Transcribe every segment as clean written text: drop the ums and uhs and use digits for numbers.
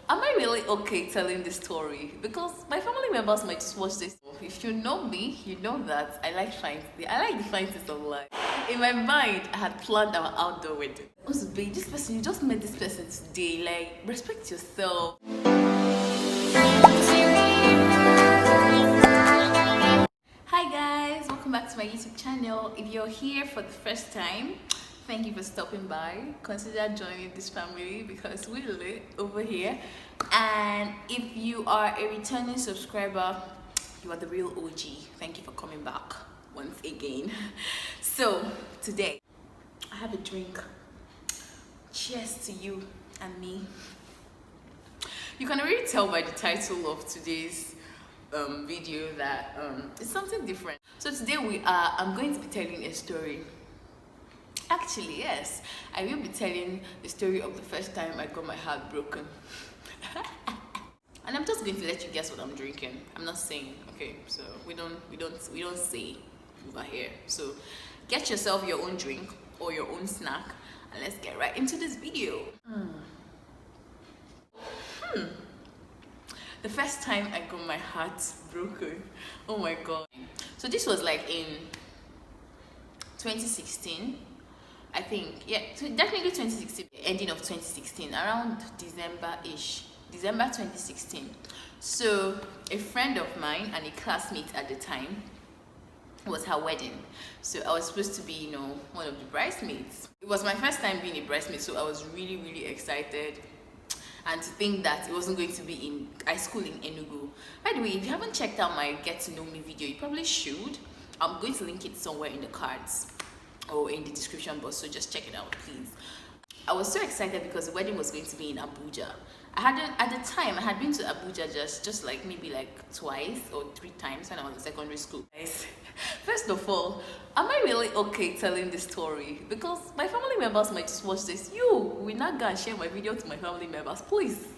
Am I really okay telling this story? Because my family members might just watch this. If you know me, you know that I like the fancies of life. In my mind, I had planned our outdoor wedding. Also, babe, this person, you just met this person today. Like, respect yourself. Hi guys, welcome back to my YouTube channel. If you're here for the first time, thank you for stopping by. Consider joining this family because we live over here. And if you are a returning subscriber, you are the real OG. Thank you for coming back once again. So today I have a drink. Cheers to you and me. You can already tell by the title of today's video that it's something different. So today I'm going to be telling a story. Actually, yes, I will be telling the story of the first time I got my heart broken. And I'm just going to let you guess what I'm drinking. I'm not saying, okay, so we don't say over here. So get yourself your own drink or your own snack and let's get right into this video. The first time I got my heart broken, oh my god. So this was like in 2016, I think. Yeah, definitely 2016, ending of 2016, around December-ish, December 2016. So a friend of mine and a classmate at the time, it was her wedding. So I was supposed to be, you know, one of the bridesmaids. It was my first time being a bridesmaid, so I was really, really excited. And to think that it wasn't going to be in high school in Enugu. By the way, if you haven't checked out my Get to Know Me video, you probably should. I'm going to link it somewhere in the cards or in the description box, so just check it out, please. I was so excited because the wedding was going to be in Abuja. At the time, I had been to Abuja just like maybe like twice or 3 times when I was in secondary school. Guys, first of all, am I really okay telling this story? Because my family members might just watch this. You will not go and share my video to my family members, please.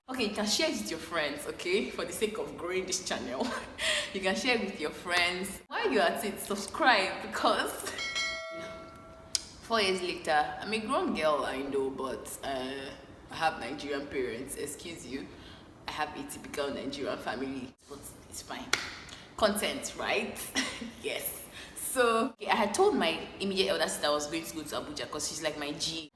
Okay, you can share it with your friends, okay, for the sake of growing this channel. You can share it with your friends. While you're at it, subscribe, because 4 years later, I'm a grown girl, I know, but I have Nigerian parents, excuse you. I have a typical Nigerian family, but it's fine. Content, right? Yes. So I had told my immediate elder sister I was going to go to Abuja because she's like my G.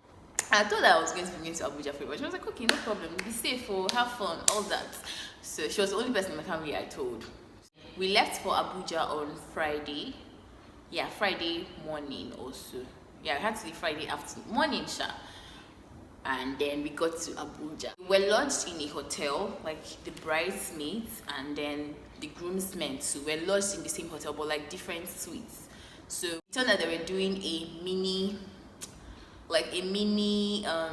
I told her I was going to be going to Abuja for a while. She was like, okay, no problem, be safe, have fun, all that. So she was the only person in my family I told. We left for Abuja on Friday. Yeah, Friday morning also. Yeah, I had to leave Friday afternoon, morning, sha. And then we got to Abuja. We were lodged in a hotel, like the bridesmaids and then the groomsmen too. We were lodged in the same hotel, but like different suites. So it turned out they were doing a mini, I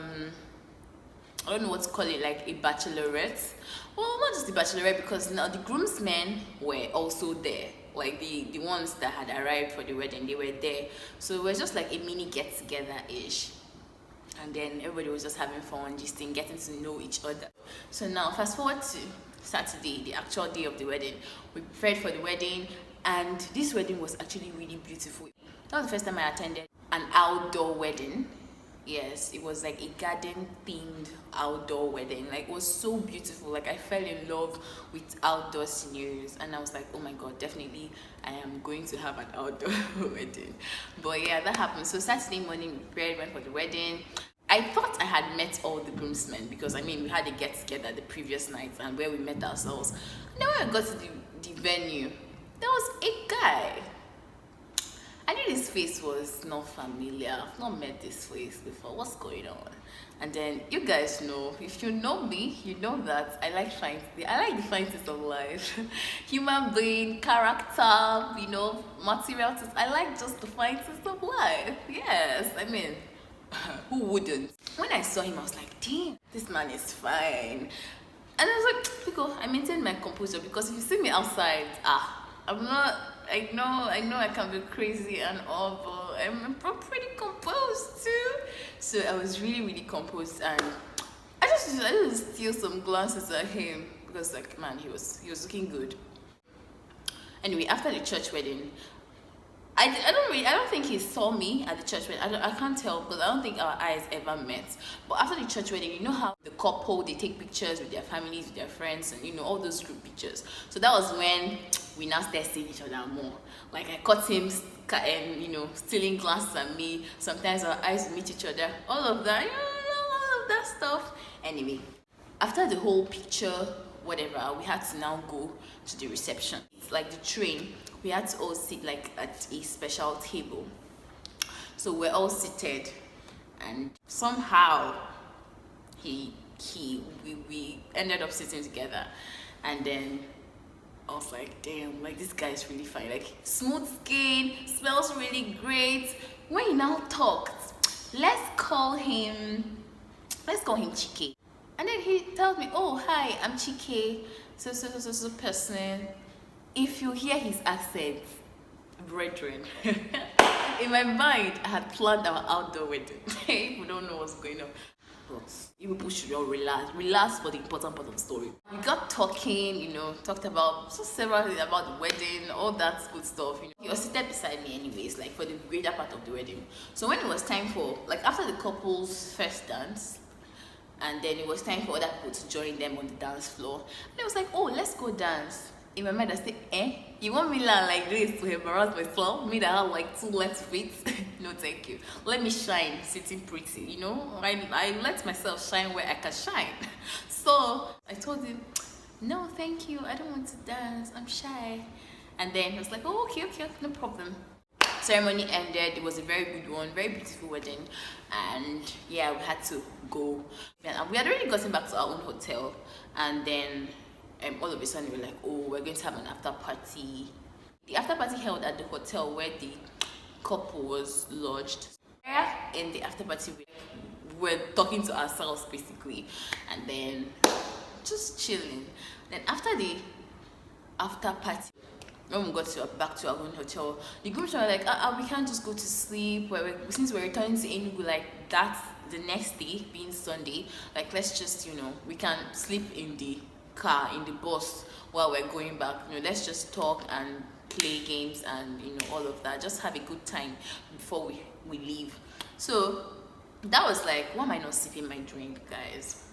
don't know what to call it, like a bachelorette. Well, not just the bachelorette, because now the groomsmen were also there. Like the ones that had arrived for the wedding, they were there. So it was just like a mini get-together-ish. And then everybody was just having fun, just getting to know each other. So now, fast forward to Saturday, the actual day of the wedding. We prepared for the wedding, and this wedding was actually really beautiful. That was the first time I attended an outdoor wedding. Yes, it was like a garden-themed outdoor wedding. Like, it was so beautiful. Like, I fell in love with outdoor scenarios, and I was like, oh my god, definitely I am going to have an outdoor wedding. But yeah, that happened. So Saturday morning, we prepared, went for the wedding. I thought I had met all the groomsmen because I mean we had a get together the previous night and where we met ourselves. And then when I got to the venue, there was a guy. I knew this face was not familiar. I've not met this face before. What's going on? And then you guys know, if you know me, you know that I like the fancies of life. Human being, character, you know, material things. I like just the fancies of life. Yes, I mean, who wouldn't? When I saw him, I was like, damn, this man is fine. And I was like, because I maintained my composure, because if you see me outside, I'm not, I know I can be crazy and all, but I'm pretty composed too. So I was really, really composed, and I just steal some glances at him because, like, man, he was looking good. Anyway, after the church wedding, I don't think he saw me at the church wedding. I can't tell because I don't think our eyes ever met. But after the church wedding, you know how the couple, they take pictures with their families, with their friends, and you know, all those group pictures. So that was when we now started seeing each other more. Like I caught him you know, stealing glances at me. Sometimes our eyes would meet each other. All of that, you know, all of that stuff. Anyway, after the whole picture, whatever, we had to now go to the reception. It's like the train. We had to all sit like at a special table. So we're all seated, and somehow we ended up sitting together. And then I was like, damn, like this guy is really fine. Like smooth skin, smells really great. When he now talked, let's call him Chike. And then he tells me, oh hi, I'm Chike, so person. If you hear his accent, brethren, in my mind, I had planned our outdoor wedding. We don't know what's going on. But you people should all relax for the important part of the story. We got talking, you know, talked about several things about the wedding, all that good stuff. You know, he was seated beside me anyways, like for the greater part of the wedding. So when it was time for, like after the couple's first dance, and then it was time for other people to join them on the dance floor, and it was like, oh, let's go dance. In my mind, I said, you want me to learn like this to embarrass myself? Me that have like 2 left feet? No, thank you. Let me shine, sitting pretty, you know? I let myself shine where I can shine. So I told him, no, thank you. I don't want to dance. I'm shy. And then he was like, oh, okay, no problem. Ceremony ended. It was a very good one, very beautiful wedding. And yeah, we had to go. And we had already gotten back to our own hotel. And then all of a sudden we were like, oh, we're going to have an after party. The after party held at the hotel where the couple was lodged. In the after party, we were talking to ourselves basically, and then just chilling. Then after the after party, when we got back to our own hotel, the group were like, we can't just go to sleep. Since we're returning to Enugu, like that's the next day being Sunday, like let's just, you know, we can sleep in the car, in the bus while we're going back. You know, let's just talk and play games and, you know, all of that, just have a good time before we leave. So that was like, why am I not sipping my drink, guys?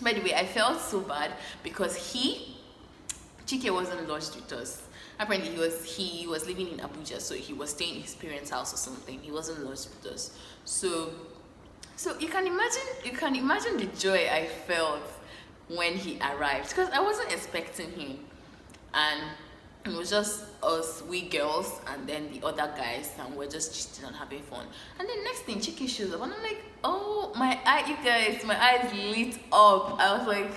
By the way, I felt so bad because Chike wasn't lodged with us. Apparently he was living in Abuja, so he was staying in his parents' house or something. He wasn't lodged with us. So you can imagine the joy I felt when he arrived, because I wasn't expecting him, and it was just us, we girls, and then the other guys, and we're just gisting and having fun. And then next thing, Chike shows up, and I'm like, oh my you guys, my eyes lit up. I was like,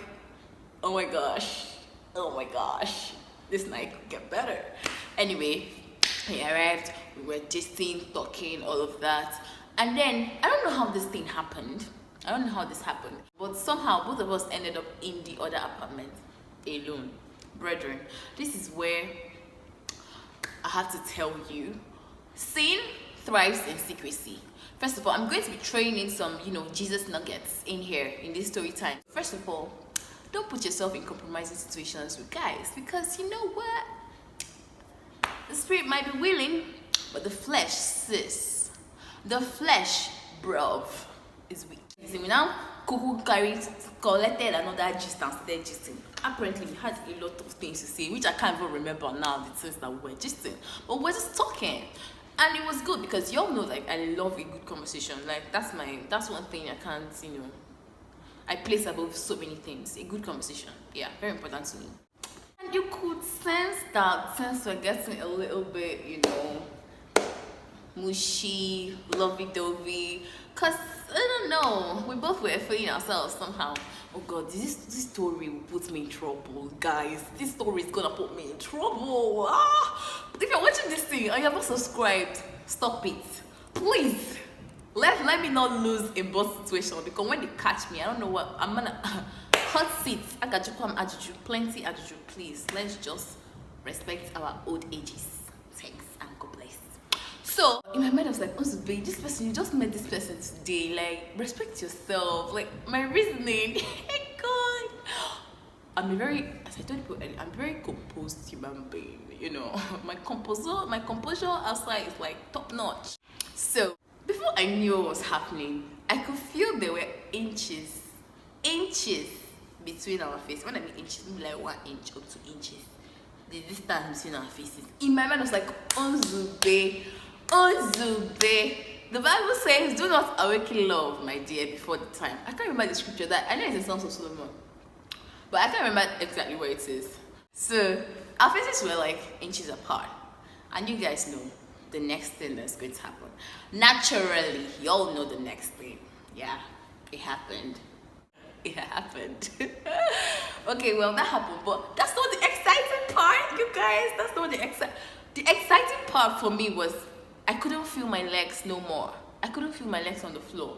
oh my gosh, this night could get better. Anyway, he arrived, we were gisting, talking, all of that. And then, I don't know how this thing happened. But somehow, both of us ended up in the other apartment alone. Brethren, this is where I have to tell you, sin thrives in secrecy. First of all, I'm going to be throwing in some, you know, Jesus nuggets in here, in this story time. First of all, don't put yourself in compromising situations with guys, because you know what? The spirit might be willing, but the flesh, sis, the flesh, bruv, is weak. So we now collected another gist and started gisting. Apparently we had a lot of things to say, which I can't even remember now, the things that we were gisting. But we're just talking. And it was good because y'all know, like, I love a good conversation. Like, that's one thing I can't, you know, I place above so many things. A good conversation. Yeah, very important to me. And you could sense that since we're getting a little bit, you know, mushy, lovey-dovey, because I don't know, we both were feeling ourselves somehow. Oh god, this story will put me in trouble, guys. This story is gonna put me in trouble. But if you're watching this thing and you have not subscribed, stop it, please. Let me not lose a boss situation, because when they catch me, I don't know what I'm gonna. Hot seats, ajuju, plenty ajuju, please. Let's just respect our old ages. Thanks and God bless. So in my mind I was like, oh babe, this person, you just met this person today, like respect yourself. Like my reasoning, God, as I told people earlier, I'm a very composed human being, you know. my composure outside is like top notch. So before I knew what was happening, I could feel there were inches between our faces. When I mean inches, maybe like 1 inch or 2 inches. The distance between our faces. In my mind, I was like, Onzube. The Bible says, do not awaken love, my dear, before the time. I can't remember the scripture that I know it's in Songs of Solomon, but I can't remember exactly where it is. So our faces were like inches apart, and you guys know the next thing that's going to happen. Naturally, you all know the next thing. Yeah, it happened. It happened. Okay, well, that happened, but that's not the exciting part, you guys. That's not the exciting part for me was I couldn't feel my legs no more. I couldn't feel my legs on the floor.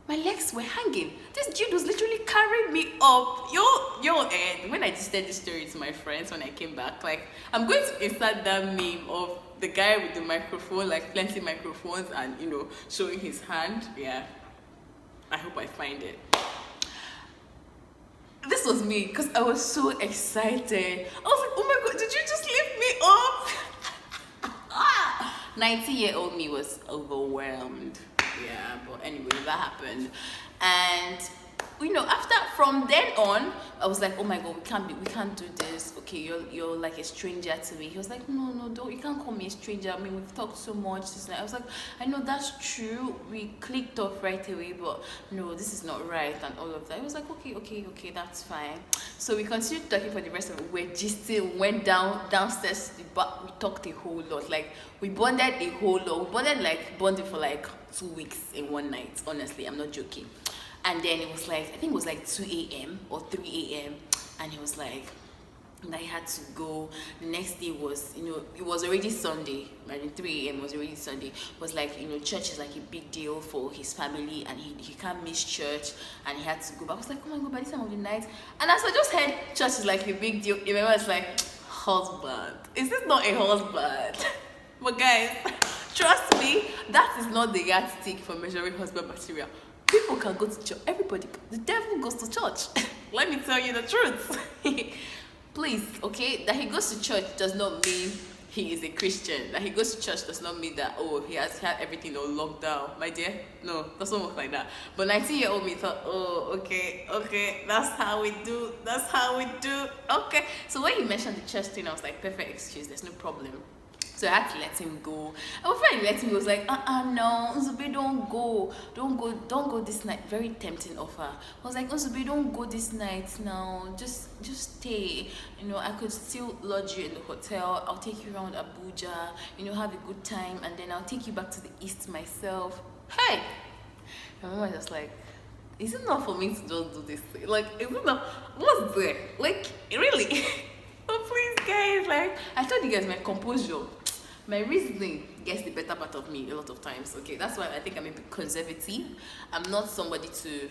My legs were hanging. This dude was literally carrying me up. And when I just said this story to my friends when I came back, like, I'm going to insert that meme of the guy with the microphone, like plenty microphones, and you know, showing his hand. Yeah, I hope I find it. This was me because I was so excited. I was like, oh my god, did you just lift me up? 90-year-old me was overwhelmed. Yeah, but anyway, that happened. And you know, from then on, I was like, oh my god, we can't do this. Okay, you're like a stranger to me. He was like, no, don't, you can't call me a stranger. I mean, we've talked so much this night. I was like, I know that's true, we clicked off right away, but no, this is not right, and all of that. He was like, okay, that's fine. So we continued talking for the rest of it. We gisted, went downstairs to the bar. We talked a whole lot. Like, we bonded a whole lot. We bonded for like 2 weeks in one night. Honestly, I'm not joking. And then it was like, I think it was like 2 a.m. or 3 a.m. And he was like, that he had to go. The next day was, you know, it was already Sunday. By the 3 a.m. was already Sunday. It was like, you know, church is like a big deal for his family, and he can't miss church, and he had to go. But I was like, oh my god, by this time of the night. And as I just heard church is like a big deal, remember, it's like, husband. Is this not a husband? But guys, trust me, that is not the yardstick for measuring husband material. People can go to church. Everybody, the devil goes to church. Let me tell you the truth. Please, okay? That he goes to church does not mean he is a Christian. That he goes to church does not mean that, oh, he has had everything all locked down. My dear, no, doesn't work like that. But 19-year-old me thought, oh, okay, that's how we do. Okay. So when he mentioned the church thing, I was like, perfect excuse, there's no problem. So I had to let him go. And before I let him go, I was like, no, Nzube, don't go this night. Very tempting offer. I was like, Nzube, don't go this night now. Just stay. You know, I could still lodge you in the hotel. I'll take you around Abuja. You know, have a good time, and then I'll take you back to the east myself. Hey, my mom was just like, is it not for me to just do this thing? Like, is it not? What's there? Like, really? Oh, please, guys. Like, I told you guys, my composure, my reasoning gets the better part of me a lot of times. Okay, that's why I think I'm a bit conservative. I'm not somebody to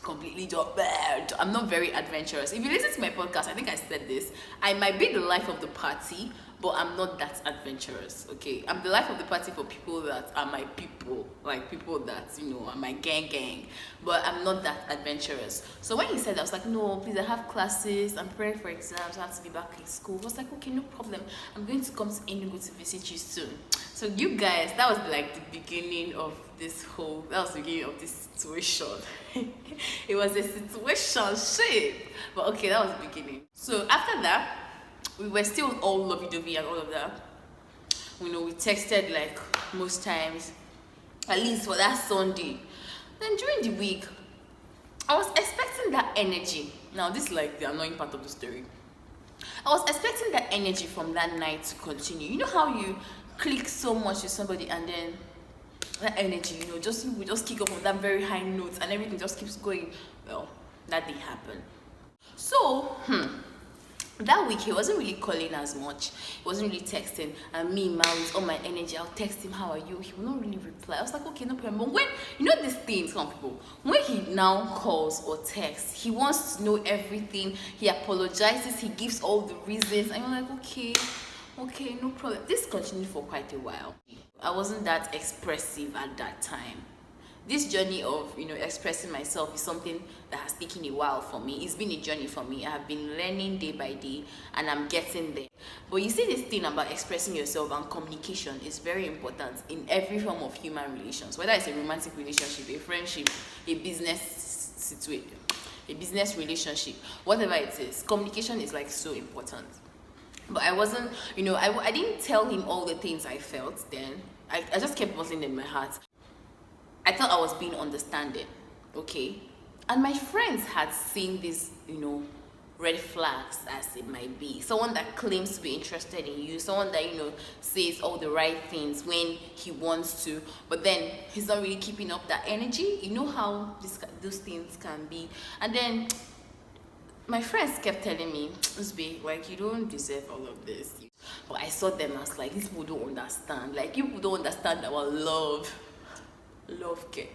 completely just bad. I'm not very adventurous. If you listen to my podcast, I think I said this. I might be the life of the party, but I'm not that adventurous. Okay, I'm the life of the party for people that are my people, like people that, you know, are my gang. But I'm not that adventurous. So when he said that, I was like, no, please, I have classes. I'm preparing for exams. I have to be back in school. I was like, okay, no problem. I'm going to come to Enugu to visit you soon. So you guys, that was like the beginning of this situation. It was a situation, but okay, that was the beginning. So after that, we were still all lovey-dovey and all of that. You know, we texted like most times, at least for that Sunday. Then during the week, I was expecting that energy. Now this is like the annoying part of the story. I was expecting that energy from that night to continue. You know how you click so much with somebody and then that energy, you know, we just kick off on that very high note and everything just keeps going. Well, that didn't happen. So, that week he wasn't really calling as much. He wasn't really texting. And me, with all my energy, I'll text him, how are you? He will not really reply. I was like, okay, no problem. But when, you know this thing, some people, when he now calls or texts, he wants to know everything. He apologizes. He gives all the reasons. And I'm like, okay, no problem. This continued for quite a while. I wasn't that expressive at that time. this journey of, you know, expressing myself is something that has taken a while for me. It's been a journey for me. I have been learning day by day, and I'm getting there. But you see, this thing about expressing yourself and communication is very important in every form of human relations, whether it's a romantic relationship, a friendship, a business situation, a business relationship, whatever it is. Communication is like so important. But I wasn't, you know, I didn't tell him all the things I felt then. I just kept bottling in my heart. I thought I was being understanding, okay? And my friends had seen these, you know, red flags, as it might be. Someone that claims to be interested in you, someone that, you know, says all the right things when he wants to, but then he's not really keeping up that energy. You know how those things can be. And then my friends kept telling me, Usbe, like, you don't deserve all of this. But I saw them as like, these people don't understand. Like, you people don't understand our love care.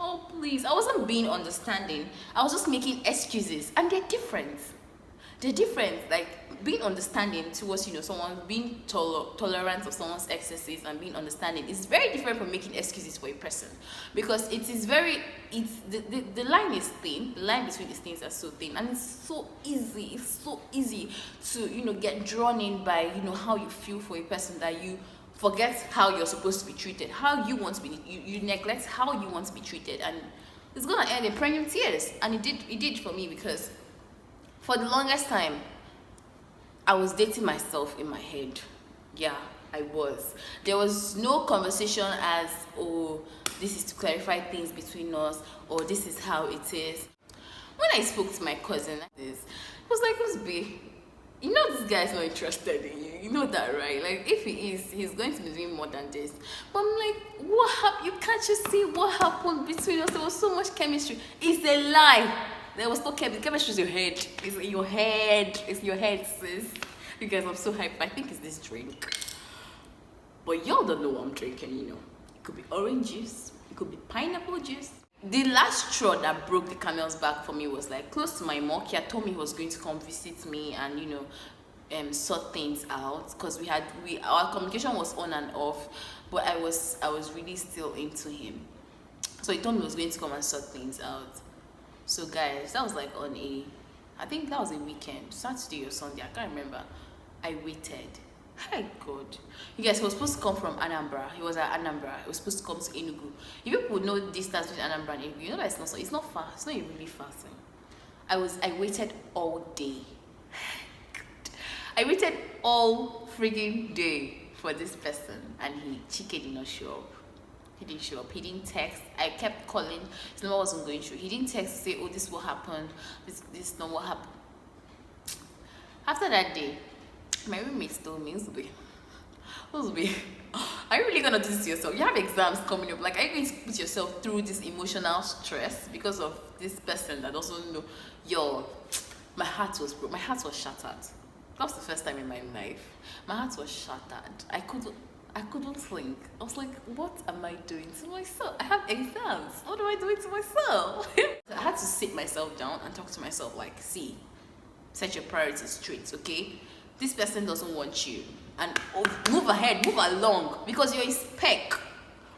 Oh please, I wasn't being understanding. I was just making excuses, and they're different. Like, being understanding towards, you know, someone, being tolerant of someone's excesses and being understanding is very different from making excuses for a person, because it is very, it's the line is thin. The line between these things are so thin, and it's so easy to, you know, get drawn in by, you know, how you feel for a person, that you forget how you're supposed to be treated, how you want to be, you neglect how you want to be treated, and it's gonna end in perennial tears. And it did for me, because for the longest time I was dating myself in my head. Yeah, I was. There was no conversation as, oh, this is to clarify things between us, or this is how it is. When I spoke to my cousin, it was like, Usbe, you know this guy is not interested in you. You know that, right? Like, if he is, he's going to be doing more than this. But I'm like, what happened? You can't just see what happened between us. There was so much chemistry. It's a lie. There was no chemistry. Chemistry is your head. It's in your head. It's your head, sis. You guys, I'm so hyped. I think it's this drink. But y'all don't know what I'm drinking, you know. It could be orange juice. It could be pineapple juice. The last straw that broke the camel's back for me was like, close to my mom, he had told me he was going to come visit me and, you know, sort things out, because our communication was on and off, but I was really still into him. So he told me he was going to come and sort things out. So guys, that was like I think that was a weekend, Saturday or Sunday, I can't remember. I waited. Hi God. You guys, he was supposed to come from Anambra. He was at Anambra. He was supposed to come to Enugu. If people know the distance between Anambra and Enugu, you know that it's not far. It's not a really far thing. I waited all day. I waited all freaking day for this person, and Chike did not show up. He didn't show up. He didn't text. I kept calling. His number wasn't going through. He didn't text to say, oh, this will happen. This not what happened. After that day, my roommates told me, Usbe, are you really gonna do this to yourself? You have exams coming up. Like, are you going to put yourself through this emotional stress because of this person that doesn't know? Yo, my heart was broke. My heart was shattered. That was the first time in my life. My heart was shattered. I couldn't think. I was like, what am I doing to myself? I have exams. What am I doing to myself? I had to sit myself down and talk to myself like, see, set your priorities straight, okay? This person doesn't want you. And move ahead, move along, because you're a speck.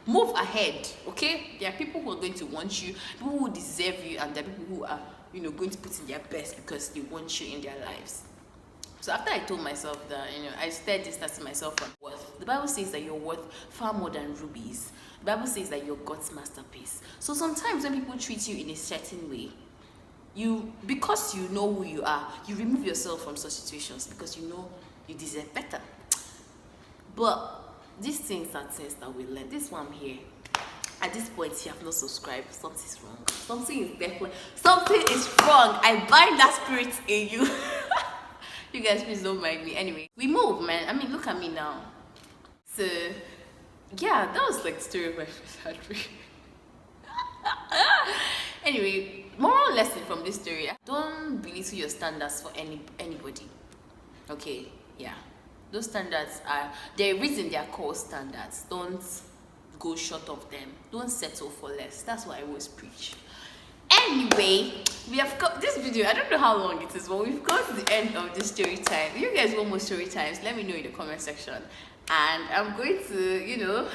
Move ahead, okay? There are people who are going to want you, people who deserve you, and there are people who are, you know, going to put in their best because they want you in their lives. So after I told myself that, you know, I started distancing myself from worth. The Bible says that you're worth far more than rubies. The Bible says that you're God's masterpiece. So sometimes when people treat you in a certain way, because you know who you are, you remove yourself from such situations because you know you deserve better. But these things are things that we learn. This one here, at this point, you have not subscribed. Something's wrong. Something is wrong. I bind that spirit in you. You guys, please don't mind me. Anyway, we move, man. I mean, look at me now. So, yeah, that was like the story of my first heartbreak. Anyway, moral lesson from this story: don't belittle your standards for anybody. Okay, yeah, those standards are the reason they are called standards. Don't go short of them. Don't settle for less. That's what I always preach. Anyway, we have got this video. I don't know how long it is, but we've got to the end of this story time. If you guys want more story times, let me know in the comment section, and I'm going to, you know,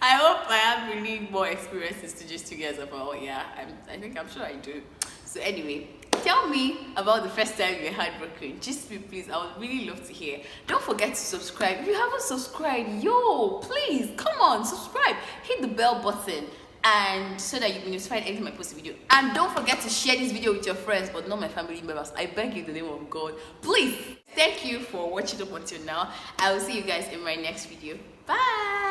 I hope I have really more experiences to just you guys about. Yeah, I'm sure I do. So anyway, tell me about the first time you were heartbroken. Just me, please. I would really love to hear. Don't forget to subscribe. If you haven't subscribed, yo, please come on, subscribe. Hit the bell button, and so that you'll be notified anytime I post a video. And don't forget to share this video with your friends, but not my family members. I beg you in the name of God, please. Thank you for watching up until now. I will see you guys in my next video. Bye.